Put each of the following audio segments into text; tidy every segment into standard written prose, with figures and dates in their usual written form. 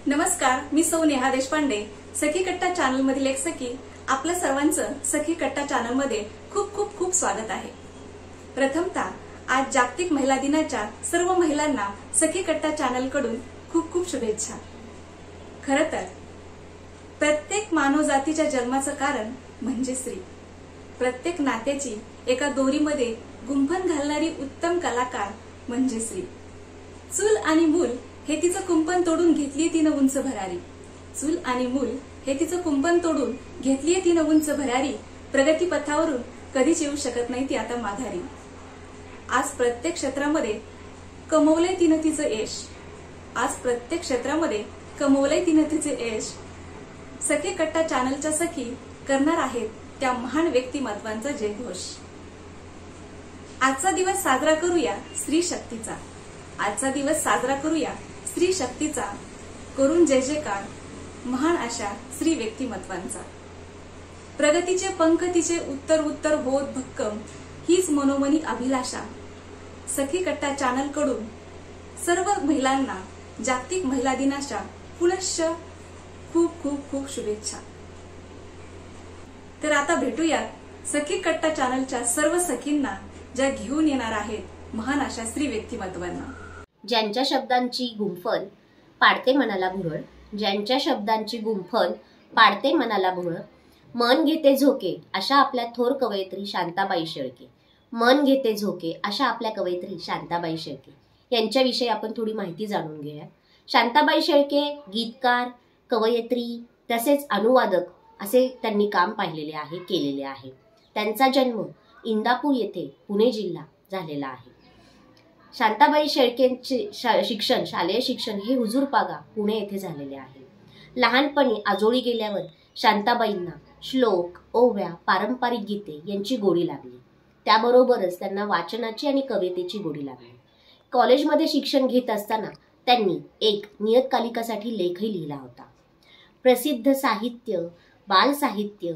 नमस्कार, मी सौ नेहा देशपांडे, सखी कट्टा चॅनल मधील एक सखी. आपल्या सर्वांचं सखी कट्टा चॅनल मध्ये खूप खूप खूप स्वागत आहे. प्रथमतः आज जागतिक महिला दिनाच्या सर्व महिलांना सखी कट्टा चॅनल कडून खूप खूप शुभेच्छा. खरं तर प्रत्येक मानवजातीच्या जन्माचं कारण म्हणजे स्त्री. प्रत्येक नात्याची एका दोरीमध्ये गुंफण घालणारी उत्तम कलाकार म्हणजे स्त्री. चूल आणि मूल हे तिचं कुंपण तोडून घेतलीये तिनं उंच भरारी. चूल आणि मूल हे तिचं कुंपण तोडून घेतलीये तिनं उंच भरारी. प्रगती पथावरून कधीच येऊ शकत नाही ती आता माघारी. आज प्रत्येक क्षेत्रामध्ये कमवलंय तिनं तिचं यश. आज प्रत्येक क्षेत्रामध्ये कमवलंय तिनं तिचे यश. सखी कट्टा चॅनलच्या सखी करणार आहेत त्या महान व्यक्तिमत्वांचा जयघोष. आजचा दिवस साजरा करूया स्त्री शक्तीचा. आजचा दिवस साजरा करूया स्त्री शक्तीचा. करून जय जयकार महान अशा स्त्री व्यक्तिमत्वांचा. प्रगतीचे पंख तिचे उत्तर उत्तर होत भक्कम, हीच मनोमनी अभिलाषा. सखी कट्टा चॅनल कडून सर्व महिलांना जागतिक महिला दिनाच्या पुनश्च खूप खूप खूप शुभेच्छा. तर आता भेटूया सखी कट्टा चॅनलच्या सर्व सखींना ज्या घेऊन येणार आहेत महान अशा स्त्री व्यक्तिमत्वांना. ज्यांच्या शब्दांची गुंफण पाडते मनाला भुरळ, ज्यांच्या शब्दांची गुंफण पाडते मनाला भुरळ, मन घेते झोके अशा आपल्या थोर कवयित्री शांताबाई शेळके. मन घेते झोके अशा आपल्या कवयित्री शांताबाई शेळके यांच्याविषयी आपण थोडी माहिती जाणून घेऊया. शांताबाई शेळके गीतकार, कवयित्री तसेच अनुवादक असे त्यांनी काम पाहिलेले आहे, केलेले आहे. त्यांचा जन्म इंदापूर येथे पुणे जिल्हा झालेला आहे. शांताबाई शेळकेंचे शिक्षण, शालेय शिक्षण हे हुजूरपागा पुणे येथे झालेले आहे. लहानपणी आजोळी गेल्यावर शांताबाईंना श्लोक, ओव्या, पारंपरिक गीते यांची गोडी लागली. त्याबरोबरच त्यांना वाचनाची आणि कवितेची गोडी लागली. कॉलेजमध्ये शिक्षण घेत असताना त्यांनी एक नियतकालिकासाठी लेखही लिहिला होता. प्रसिद्ध साहित्य, बालसाहित्य,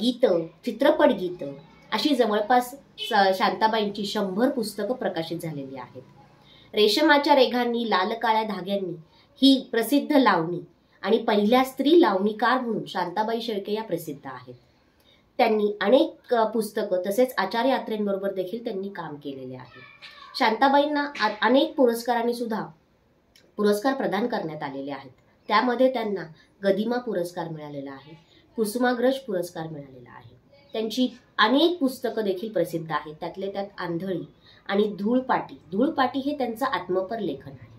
गीतं, चित्रपट गीतं अशी जवळपास शांताबाईंची 100 पुस्तकं प्रकाशित झालेली आहेत. रेशमाच्या रेघांनी लाल काळ्या धाग्यांनी ही प्रसिद्ध लावणी आणि पहिल्या स्त्री लावणीकार म्हणून शांताबाई शेळके या प्रसिद्ध आहेत. त्यांनी अनेक पुस्तकं तसेच आचार्य यात्रेंबरोबर देखील त्यांनी काम केलेले आहे. शांताबाईंना अनेक पुरस्कारांनी सुद्धा पुरस्कार प्रदान करण्यात आलेले आहेत. त्यामध्ये त्यांना गदिमा पुरस्कार मिळालेला आहे, कुसुमाग्रज पुरस्कार मिळालेला आहे. त्यांची अनेक पुस्तकं देखील प्रसिद्ध आहेत. त्यातले त्यात आंधळी आणि धूळपाटी. धूळपाटी हे त्यांचं आत्मपर लेखन आहे.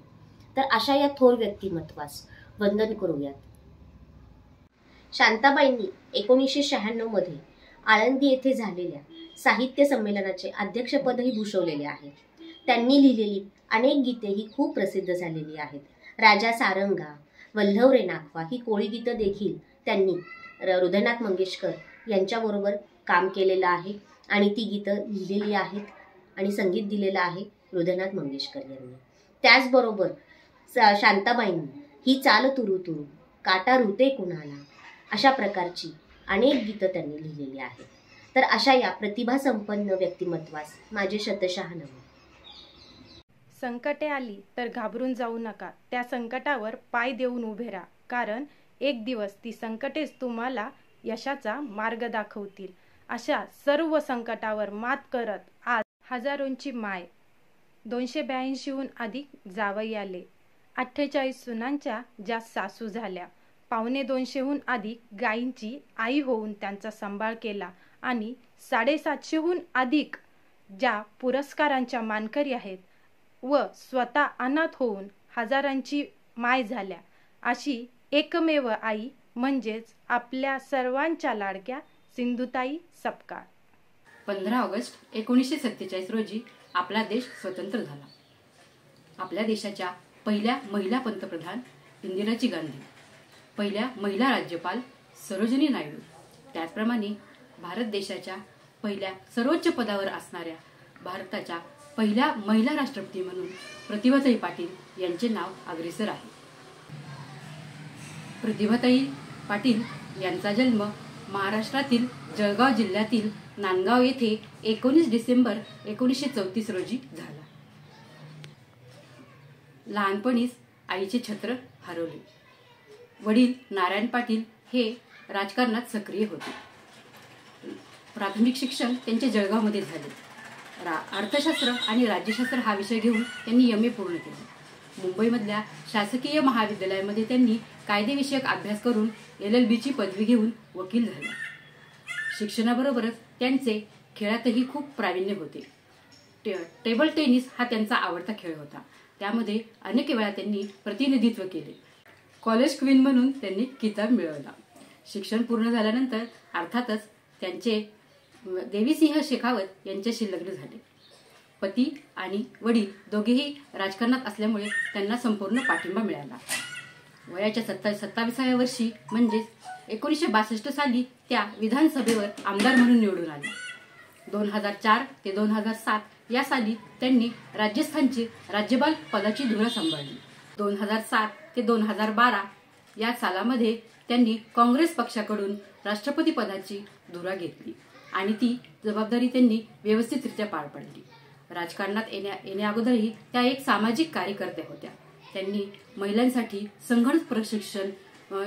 तर अशा या थोर व्यक्तिमत्वास वंदन करूयात. शांताबाईंनी 1996 मध्ये आळंदी येथे झालेल्या साहित्य संमेलनाचे अध्यक्षपदही भूषवलेले आहे. त्यांनी लिहिलेली अनेक गीते ही खूप प्रसिद्ध झालेली आहेत. राजा सारंगा, वल्लभ रे नाखवा ही कोळी गीतं देखील त्यांनी हृदयनाथ मंगेशकर यांच्याबरोबर काम केलेलं आहे आणि ती गीतं लिहिलेली आहेत आणि संगीत दिलेलं आहे हृदयनाथ मंगेशकर यांनी. त्याचबरोबर शांताबाईंनी ही चाल तुरु तुरु, काटा रुते कुणाला अशा प्रकारची अनेक गीतं त्यांनी लिहिलेली आहेत. तर अशा या प्रतिभासंपन्न व्यक्तिमत्वास माझे शतशः नमन. संकटे आली तर घाबरून जाऊ नका. त्या संकटावर पाय देऊन उभे राहा, कारण एक दिवस ती संकटेच तुम्हाला यशाचा मार्ग दाखवतील. अशा सर्व संकटावर मात करत आज हजारोंची माय, 282हून अधिक जावई आले, 48 सुनांच्या ज्या सासू झाल्या, 250हून अधिक गायींची आई होऊन त्यांचा सांभाळ केला आणि 750हून अधिक ज्या पुरस्कारांच्या मानकरी आहेत व स्वतः अनाथ होऊन हजारांची माय झाल्या, अशी एकमेव आई म्हणजेच आपल्या सर्वांच्या लाडक्या सिंधुताई सपकाळ. 15 ऑगस्ट 1947 रोजी आपला देश स्वतंत्र झाला. आपल्या देशाच्या पहिल्या महिला पंतप्रधान इंदिराजी गांधी, पहिल्या महिला राज्यपाल सरोजिनी नायडू, त्याचप्रमाणे भारत देशाच्या पहिल्या सर्वोच्च पदावर असणाऱ्या भारताच्या पहिल्या महिला राष्ट्रपती म्हणून प्रतिभाताई पाटील यांचे नाव अग्रेसर आहे. प्रतिभाताई पाटील यांचा जन्म महाराष्ट्रातील जळगाव जिल्ह्यातील नांदगाव येथे 19 डिसेंबर 1934 रोजी झाला. लहानपणीच आईचे छत्र हरवले. वडील नारायण पाटील हे राजकारणात सक्रिय होते. प्राथमिक शिक्षण त्यांचे जळगावमध्ये झाले. अर्थशास्त्र आणि राज्यशास्त्र हा विषय घेऊन त्यांनी MA पूर्ण केले. मुंबईमधल्या शासकीय महाविद्यालयामध्ये त्यांनी कायदेविषयक अभ्यास करून LLB पदवी घेऊन वकील झाले. शिक्षणाबरोबरच त्यांचे खेळातही खूप प्रावीण्य होते. टेबल टेनिस हा त्यांचा आवडता खेळ होता. त्यामध्ये अनेक वेळा त्यांनी प्रतिनिधित्व केले. कॉलेज क्वीन म्हणून त्यांनी किताब मिळवला. शिक्षण पूर्ण झाल्यानंतर अर्थातच त्यांचे देवीसिंह शेखावत यांच्याशी लग्न झाले. पती आणि वडील दोघेही राजकारणात असल्यामुळे त्यांना संपूर्ण पाठिंबा मिळाला. वयाच्या 27व्या वर्षी म्हणजेच 1962 साली त्या विधानसभेवर आमदार म्हणून निवडून आल्या. 2004 ते 2007 या साली त्यांनी राजस्थानची राज्यपाल पदाची धुरा सांभाळली. 2007 ते 2012 या सालामध्ये त्यांनी काँग्रेस पक्षाकडून राष्ट्रपती पदाची धुरा घेतली आणि ती जबाबदारी त्यांनी व्यवस्थितरित्या पार पाडली. राजकारणात येण्याअगोदरही त्या एक सामाजिक कार्यकर्त्या होत्या. त्यांनी महिलांसाठी संगणक प्रशिक्षण,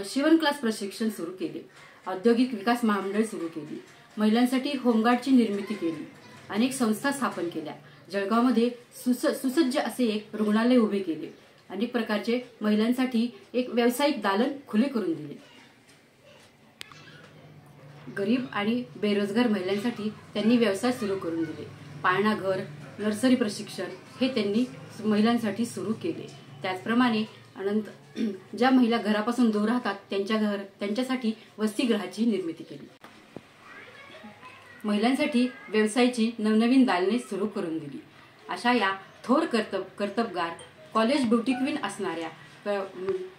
शिवण क्लास प्रशिक्षण सुरू केले. औद्योगिक विकास महामंडळ सुरू केली. महिलांसाठी होमगार्डची निर्मिती केली. अनेक संस्था स्थापन केल्या. जळगावमध्ये सुसज्ज असे एक रुग्णालय उभे केले. अनेक प्रकारचे महिलांसाठी एक व्यावसायिक दालन खुले करून दिले. गरीब आणि बेरोजगार महिलांसाठी त्यांनी व्यवसाय सुरू करून दिले. पाळणा घर, नर्सरी प्रशिक्षण हे त्यांनी महिलांसाठी सुरू केले. त्याचप्रमाणे ज्या महिला घरापासून दूर राहतात त्यांच्यासाठी वसतिगृहाची निर्मिती केली. महिलांसाठी व्यवसायाची नवनवीन दालने सुरू करून दिली. अशा या थोर कर्तबगार, कॉलेज ब्युटी क्वीन असणाऱ्या,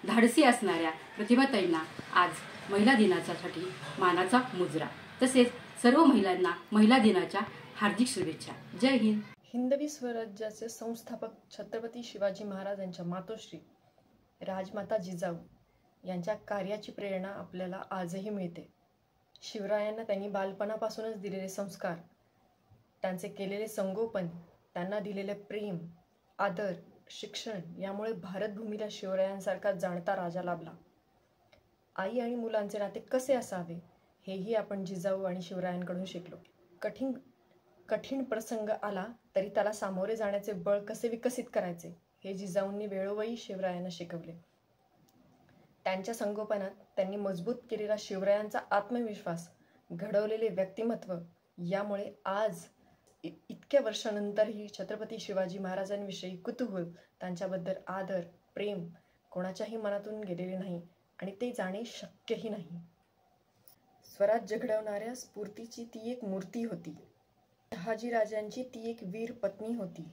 धाडसी असणाऱ्या प्रतिभाताईंना आज महिला दिनासाठी मानाचा मुजरा. तसेच सर्व महिलांना महिला दिनाच्या हार्दिक शुभेच्छा. जय हिंद. हिंदवी स्वराज्याचे संस्थापक छत्रपती शिवाजी महाराज यांच्या मातोश्री राजमाता जिजाऊ यांच्या कार्याची प्रेरणा आपल्याला आजही मिळते. शिवरायांना त्यांनी बालपणापासूनच दिलेले संस्कार, त्यांचे केलेले संगोपन, त्यांना दिलेले प्रेम, आदर, शिक्षण यामुळे भारतभूमीला शिवरायांसारखा जाणता राजा लाभला. आई आणि मुलांचे नाते कसे असावे हेही आपण जिजाऊ आणि शिवरायांकडून शिकलो. कठीण प्रसंग आला तरी त्याला सामोरे जाण्याचे बळ कसे विकसित करायचे हे जिजाऊंनी वेळोवेळी शिवरायांना शिकवले. त्यांच्या संगोपनात त्यांनी मजबूत केलेला शिवरायांचा आत्मविश्वास, घडवलेले व्यक्तिमत्व यामुळे आज इतक्या वर्षानंतरही छत्रपती शिवाजी महाराजांविषयी कुतूहल, त्यांच्याबद्दल आदर, प्रेम कोणाच्याही मनातून गेलेले नाही आणि ते जाणे शक्यही नाही. स्वराज्य घडवणाऱ्या स्फूर्तीची ती एक मूर्ती होती. शहाजीराजांची ती एक वीर पत्नी होती.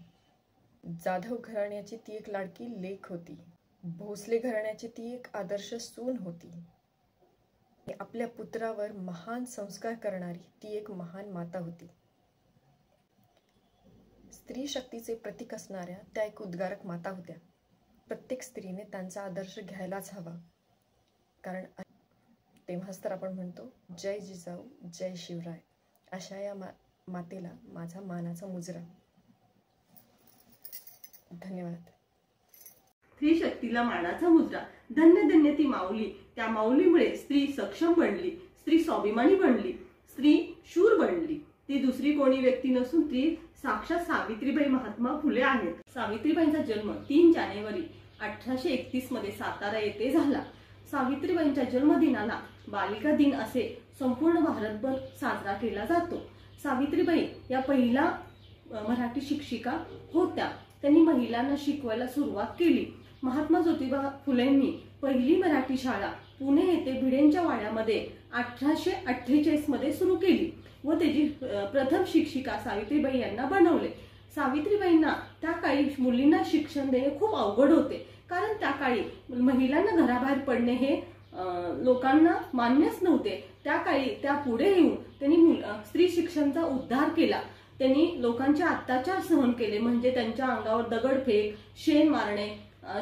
जाधव घराण्याची ती एक लाडकी लेक होती. भोसले घराण्याची ती एक आदर्श सून होती. आपल्या पुत्रावर महान संस्कार करणारी ती एक महान माता होती. स्त्री शक्तीचे प्रतीक असणाऱ्या त्या एक उद्गारक माता होत्या. प्रत्येक स्त्रीने त्यांचा आदर्श घ्यायलाच हवा. कारण तेव्हाच तर आपण म्हणतो जय जिजाऊ, जय शिवराय. अशा या मातेला माझा मानाचा मुजरा. धन्यवाद. स्त्री शक्तीला मानाचा मुजरा. धन्य धन्य ती माऊली. त्या माऊलीमुळे स्त्री सक्षम बनली, स्त्री स्वाभिमानी बनली, स्त्री शूर बनली. ती दुसरी कोणी व्यक्ती नसून ती साक्षात सावित्रीबाई महात्मा फुले आहेत. सावित्रीबाईंचा जन्म 3 जानेवारी 1831 मध्ये सातारा येथे झाला. सावित्रीबाईंच्या जन्मदिनाला बालिका दिन असे संपूर्ण भारतभर साजरा केला जातो. सावित्रीबाई या पहिल्या मराठी शिक्षिका होत्या. त्यांनी महिलांना शिकवायला सुरुवात केली. महात्मा ज्योतिबा फुलेंनी पहिली मराठी शाळा पुणे येथे भिडेंच्या वाड्यामध्ये 1848 मध्ये सुरू केली व त्याची प्रथम शिक्षिका सावित्रीबाई यांना बनवले. सावित्रीबाईंना त्या काळी मुलींना शिक्षण देणे खूप अवघड होते, कारण त्या काळी महिलांना घराबाहेर पडणे हे लोकांना मान्यच नव्हते. त्या काळी त्या पुढे येऊन त्यांनी स्त्री शिक्षणाचा उद्धार केला. त्यांनी लोकांचे अत्याचार सहन केले, म्हणजे त्यांच्या अंगावर दगडफेक, शेण मारणे,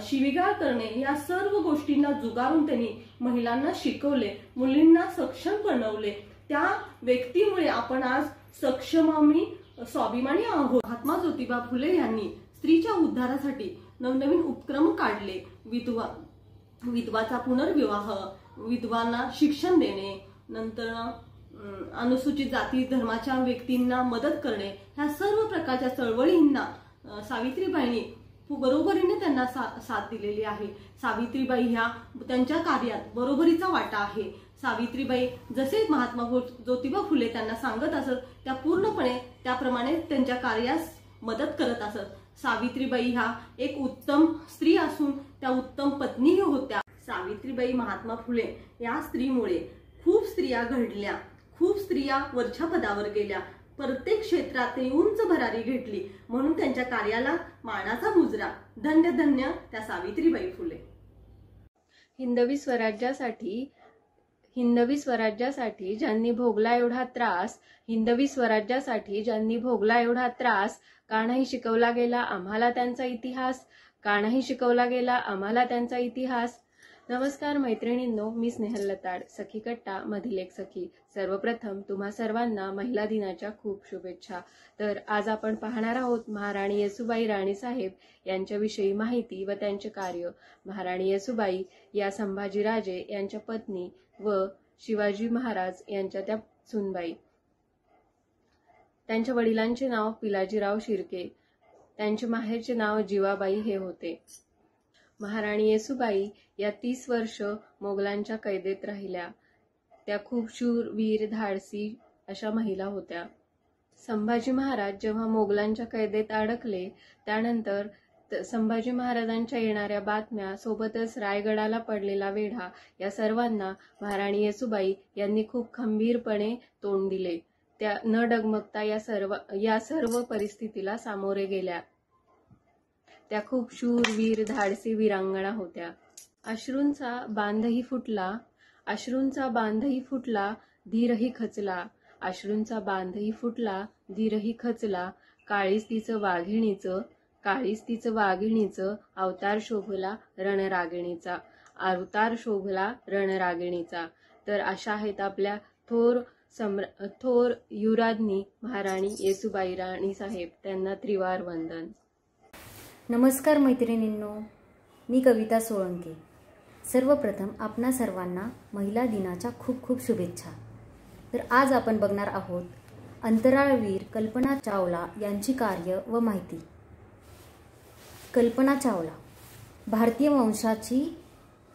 शिवीगाळ करणे या सर्व गोष्टींना जुगारून त्यांनी महिलांना शिकवले, मुलींना सक्षम बनवले. त्या व्यक्तीमुळे आपण आज सक्षम स्वाभिमानी आहोत. महात्मा ज्योतिबा फुले यांनी स्त्रीच्या उद्धारासाठी नवनवीन उपक्रम काढले. विधवाचा पुनर्विवाह, विधवांना शिक्षण देणे, नंतर अनुसूचित जाती धर्माच्या व्यक्तींना मदत करणे, ह्या सर्व प्रकारच्या चळवळींना सावित्रीबाईंनी बरोबरीने त्यांना साथ दिलेली आहे. सावित्रीबाई ह्या त्यांच्या कार्यात बरोबरीचा वाटा आहे. सावित्रीबाई जसे महात्मा ज्योतिबा फुले त्यांना सांगत असत, त्या पूर्णपणे त्याप्रमाणे त्यांच्या कार्यास मदत करत असत. सावित्रीबाई ह्या एक उत्तम स्त्री असून त्या उत्तम पत्नीही होत्या. सावित्रीबाई महात्मा फुले या स्त्रीमुळे खूप स्त्रिया घडल्या, खूप स्त्रिया वरच्या पदावर गेल्या, प्रत्येक क्षेत्रात उंच भरारी घेतली. म्हणून त्यांच्या कार्याला मानाचा मुजरा. धन्य धन्य त्या सावित्रीबाई फुले. हिंदवी स्वराज्यासाठी ज्यांनी भोगला एवढा त्रास, कानाही शिकवला गेला आम्हाला त्यांचा इतिहास. नमस्कार मैत्रिणींनो, मी स्नेहल लताड, सखी कट्टा मधील एक सखी. सर्वप्रथम तुम्हा सर्वांना महिला दिनाच्या खूप शुभेच्छा. तर आज आपण पाहणार आहोत महाराणी येसूबाई राणीसाहेब यांच्याविषयी माहिती व त्यांचे कार्य. महाराणी येसूबाई या संभाजीराजे यांच्या पत्नी व शिवाजी महाराज यांच्या त्या सुनबाई. त्यांच्या वडिलांचे नाव पिलाजीराव शिर्के, त्यांचे माहेरचे नाव जीवाबाई हे होते. महाराणी येसूबाई या 30 वर्ष मोगलांच्या कैदेत राहिल्या. त्या खूप शूर, वीर, धाडसी अशा महिला होत्या. संभाजी महाराज जेव्हा मोगलांच्या कैदेत अडकले, त्यानंतर संभाजी महाराजांच्या येणाऱ्या बातम्या सोबतच रायगडाला पडलेला वेढा या सर्वांना महाराणी येसूबाई यांनी खूप खंबीरपणे तोंड दिले. त्या न डगमगता या सर्व परिस्थितीला सामोरे गेल्या. त्या खूप शूर, वीर, धाडसी वीरांगणा होत्या. अश्रूंचा बांधही फुटला, धीरही खचला. काळीच तिचं वाघिणीचं अवतार शोभला रणरागिणीचा. तर अशा आहेत आपल्या थोर युवराज्ञी महाराणी येसूबाई राणी साहेब. त्यांना त्रिवार वंदन. नमस्कार मैत्रिणींनो, मी कविता सोळंके. सर्वप्रथम आपणा सर्वांना महिला दिनाच्या खूप खूप शुभेच्छा. तर आज आपण बघणार आहोत अंतराळवीर कल्पना चावला यांची कार्य व माहिती. कल्पना चावला भारतीय वंशाची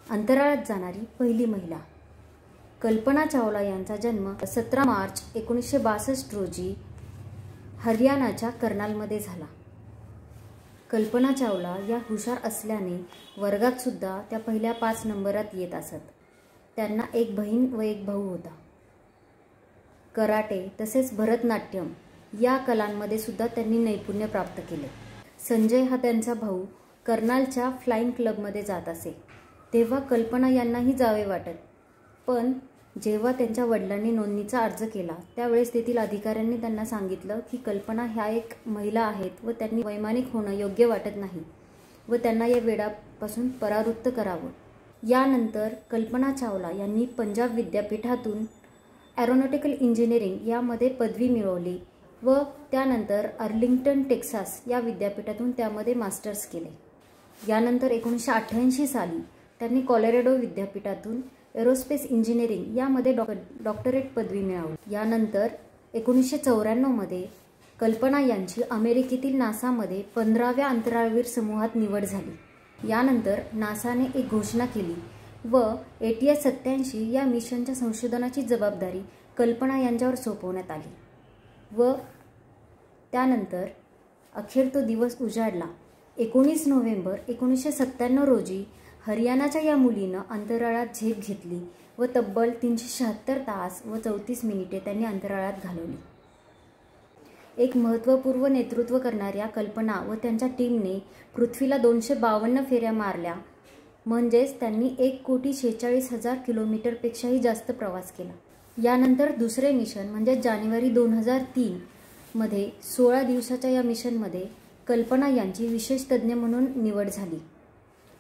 अंतराळात जाणारी पहिली महिला. कल्पना चावला यांचा जन्म 17 मार्च 1962 रोजी हरियाणाच्या कर्नालमध्ये झाला. कल्पना चावला या हुशार असल्याने वर्गात सुद्धा त्या पहिल्या 5 नंबरात येत असत. त्यांना एक बहीण व एक भाऊ होता. कराटे तसेच भरतनाट्यम या कलांमध्ये सुद्धा त्यांनी नैपुण्य प्राप्त केले. संजय हा त्यांचा भाऊ कर्नालच्या फ्लाइंग क्लबमध्ये जात असे, तेव्हा कल्पना यांनाही जावे वाटत. पण जेव्हा त्यांच्या वडिलांनी नोंदणीचा अर्ज केला, त्यावेळेस तेथील अधिकाऱ्यांनी त्यांना सांगितलं की कल्पना ह्या एक महिला आहेत व त्यांनी वैमानिक होणं योग्य वाटत नाही व त्यांना या वेडापासून परावृत्त करावं. यानंतर कल्पना चावला यांनी पंजाब विद्यापीठातून एरोनॉटिकल इंजिनिअरिंग यामध्ये पदवी मिळवली व त्यानंतर अर्लिंग्टन टेक्सास या विद्यापीठातून त्यामध्ये मास्टर्स केले. यानंतर 1988 साली त्यांनी कॉलोराडो विद्यापीठातून एरोस्पेस इंजिनिअरिंग यामध्ये डॉक्टरेट पदवी मिळवली. यानंतर 1994 मध्ये कल्पना यांची अमेरिकेतील नासामध्ये 15व्या अंतराळवीर समूहात निवड झाली. यानंतर नासाने एक घोषणा केली व ATS-87 या मिशनच्या संशोधनाची जबाबदारी कल्पना यांच्यावर सोपवण्यात आली व त्यानंतर अखेर तो दिवस उजाडला. 19 नोव्हेंबर 1997 रोजी हरियाणाच्या या मुलीनं अंतराळात झेप घेतली व तब्बल 376 तास व 34 मिनिटे त्यांनी अंतराळात घालवली. एक महत्त्वपूर्ण नेतृत्व करणाऱ्या कल्पना व त्यांच्या टीमने पृथ्वीला 252 फेऱ्या मारल्या, म्हणजेच त्यांनी 1,46,000 किलोमीटरपेक्षाही जास्त प्रवास केला. यानंतर दुसरे मिशन म्हणजे जानेवारी 2003 मध्ये 16 दिवसाच्या या मिशनमध्ये कल्पना यांची विशेष तज्ज्ञ म्हणून निवड झाली.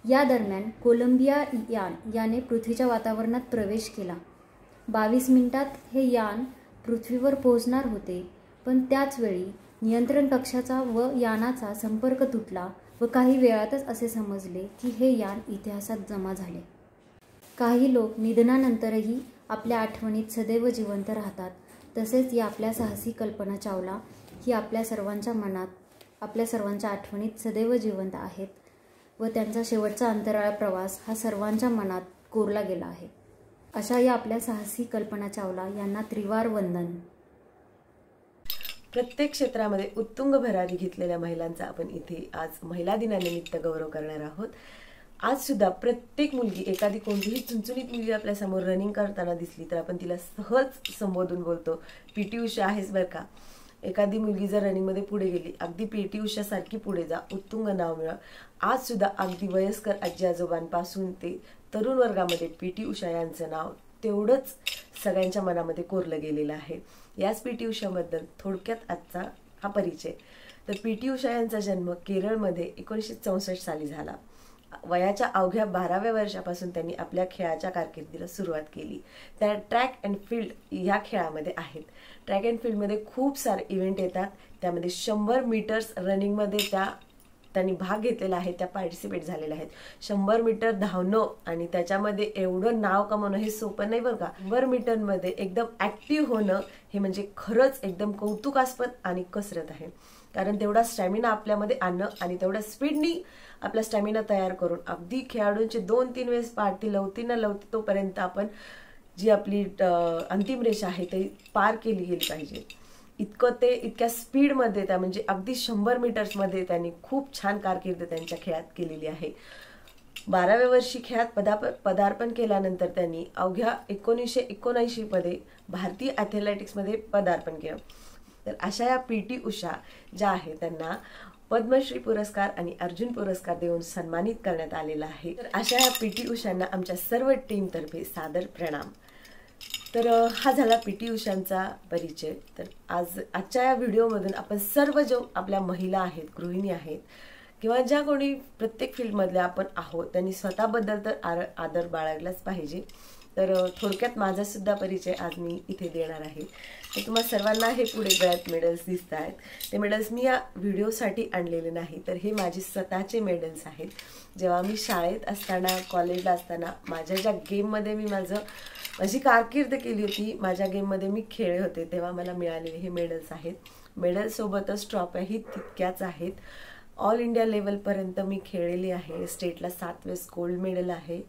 या दरम्यान कोलंबिया याने पृथ्वीच्या वातावरणात प्रवेश केला. 22 मिनिटात हे यान पृथ्वीवर पोहोचणार होते, पण त्याच वेळी नियंत्रण कक्षाचा व यानाचा संपर्क तुटला व काही वेळातच असे समजले की हे यान इतिहासात जमा झाले. काही लोक निधनानंतरही आपल्या आठवणीत सदैव जिवंत राहतात. तसेच या आपल्या साहसी कल्पना चावला ही आपल्या सर्वांच्या मनात, आपल्या सर्वांच्या आठवणीत सदैव जिवंत आहेत व त्यांचा शेवटचा अंतराळ प्रवास हा सर्वांच्या मनात कोरला गेला आहे. अशा या आपल्या साहसी कल्पना चावला यांना त्रिवार वंदन. प्रत्येक क्षेत्रामध्ये उत्तुंग भरारी घेतलेल्या महिलांचा आपण इथे आज महिला दिनानिमित्त गौरव करणार आहोत. आज सुद्धा प्रत्येक मुलगी, एखादी कोणतीही चुणचुणीत मुलगी आपल्या समोर रनिंग करताना दिसली तर आपण तिला सहज संबोधून बोलतो, पीटी उषा आहेस बरं का. एखादी मुलगी जर रनिंगमध्ये पुढे गेली, अगदी पीटी उषा सारखी पुढे जा, उत्तुंग नाव मिळव. आज सुद्धा अगदी वयस्कर आजी आजोबांपासून ते तरुण वर्गामध्ये पीटी उषा यांचं नाव तेवढंच सगळ्यांच्या मनामध्ये कोरलं गेलेलं आहे. याच पीटी उषाबद्दल थोडक्यात आजचा हा परिचय. तर पीटी उषा यांचा जन्म केरळमध्ये 1964 साली झाला. वयाच्या अवघ्या 12व्या वर्षापासून त्यांनी आपल्या खेळाच्या कारकिर्दीला सुरुवात केली. त्या ट्रॅक अँड फील्ड ह्या खेळामध्ये आहेत. ट्रॅक अँड फील्डमध्ये खूप सारे इव्हेंट येतात. त्यामध्ये 100 मीटर्स रनिंगमध्ये त्यांनी भाग घेतलेला आहे, त्या पार्टिसिपेट झालेल्या आहेत. 100 मीटर धावणं आणि त्याच्यामध्ये एवढं नाव कमावणं हे सोपं नाही बरं का. 100 मीटरमध्ये एकदम ऍक्टिव्ह होणं हे म्हणजे खरंच एकदम कौतुकास्पद आणि कसरत आहे. कारण तेवढा स्टॅमिना आपल्यामध्ये आणणं आणि तेवढ्या स्पीडनी आपला स्टॅमिना तयार करून अगदी खेळाडूंचे 2-3 वेळेस पारती लवती न लवती तोपर्यंत आपण जी आपली अंतिम रेषा आहे ते पार केली गेली पाहिजे. इतक्या स्पीडमध्ये त्या म्हणजे अगदी 100 मीटर्समध्ये त्यांनी खूप छान कारकीर्द त्यांच्या खेळात केलेली आहे. 12व्या वर्षी खेळात पदार्पण केल्यानंतर त्यांनी अवघ्या 1979 मध्ये भारतीय ॲथलेटिक्समध्ये पदार्पण केलं. तर अशा या पीटी उषा ज्या आहेत त्यांना पद्मश्री पुरस्कार आणि अर्जुन पुरस्कार देऊन सन्मानित करण्यात आलेला आहे. तर अशा या पीटी उषांना आमच्या सर्व टीमतर्फे सादर प्रणाम. तर हा झाला पीटी उषांचा परिचय. तर आजच्या या व्हिडिओमधून आपण सर्व जो आपल्या महिला आहेत, गृहिणी आहेत किंवा ज्या कोणी प्रत्येक फील्डमधल्या आपण आहोत त्यांनी स्वतःबद्दल तर आदर बाळगलाच पाहिजे. तर थोडक्यात माझा सुद्धा परिचय आज मी इथे देणार आहे. तर तुम्हा सर्वांना हे पुढे गळ्यात मेडल्स दिसत आहेत. ते मेडल्स मी या व्हिडिओसाठी आणलेले नाही, तर हे माझे स्वतःचे मेडल्स आहेत. जेव्हा मी शाळेत असताना, कॉलेजला असताना माझ्या ज्या गेममध्ये मी माझी कारकीर्द केली होती, माझ्या गेममध्ये मी खेळले होते, तेव्हा मला मिळालेले हे मेडल्स आहेत. मेडलसोबतच ट्रॉफ्याही तितक्याच आहेत. ऑल इंडिया लेवलपर्यंत मी खेळलेली आहे. स्टेटला 7 वेळेस गोल्ड मेडल आहे,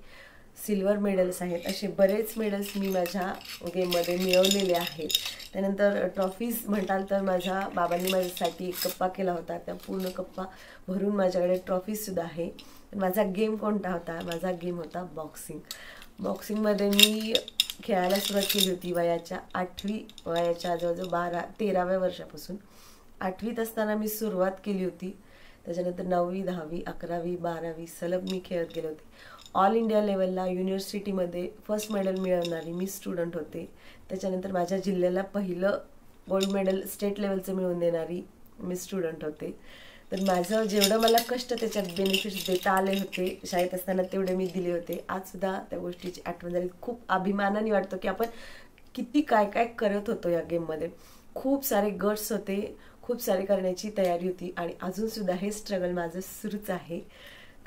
सिल्वर मेडल्स आहेत. असे बरेच मेडल्स मी माझ्या गेममध्ये मिळवलेले आहेत. त्यानंतर ट्रॉफीज म्हणाल तर माझ्या बाबांनी माझ्यासाठी एक कप्पा केला होता. त्या पूर्ण कप्पा भरून माझ्याकडे ट्रॉफीजसुद्धा आहे. माझा गेम कोणता होता? माझा गेम होता बॉक्सिंग. बॉक्सिंगमध्ये मी खेळायला सुरुवात केली होती वयाच्या जवळजवळ 13व्या वर्षापासून. 8वीत असताना मी सुरुवात केली होती. त्याच्यानंतर 9वी, 10वी, 11वी, 12वी सलग मी खेळत गेले होते. ऑल इंडिया लेवलला युनिव्हर्सिटीमध्ये फर्स्ट मेडल मिळवणारी मी स्टुडंट होते. त्याच्यानंतर माझ्या जिल्ह्याला पहिलं गोल्ड मेडल स्टेट लेवलचं मिळवून देणारी मी स्टुडंट होते. तर माझं जेवढं मला कष्ट त्याच्यात बेनिफिट्स देता आले होते शाळेत असताना तेवढे मी दिले होते. आजसुद्धा त्या गोष्टीची आठवण झाली. खूप अभिमानाने वाटतो की आपण किती काय काय करत होतो या गेममध्ये. खूप सारे गट्स होते, खूप सारे करण्याची तयारी होती आणि अजूनसुद्धा हे स्ट्रगल माझं सुरूच आहे.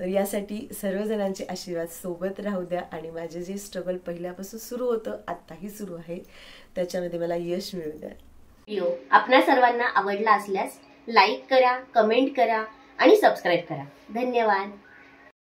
तर यासाठी सर्वजणांचे आशीर्वाद सोबत राहू द्या आणि माझे जे स्ट्रगल पहिल्यापासून सुरू होतं आत्ताही सुरू आहे त्याच्यामध्ये मला यश मिळू द्या. व्हिडिओ आपल्या सर्वांना आवडला असल्यास लाईक करा, कमेंट करा आणि सबस्क्राईब करा. धन्यवाद.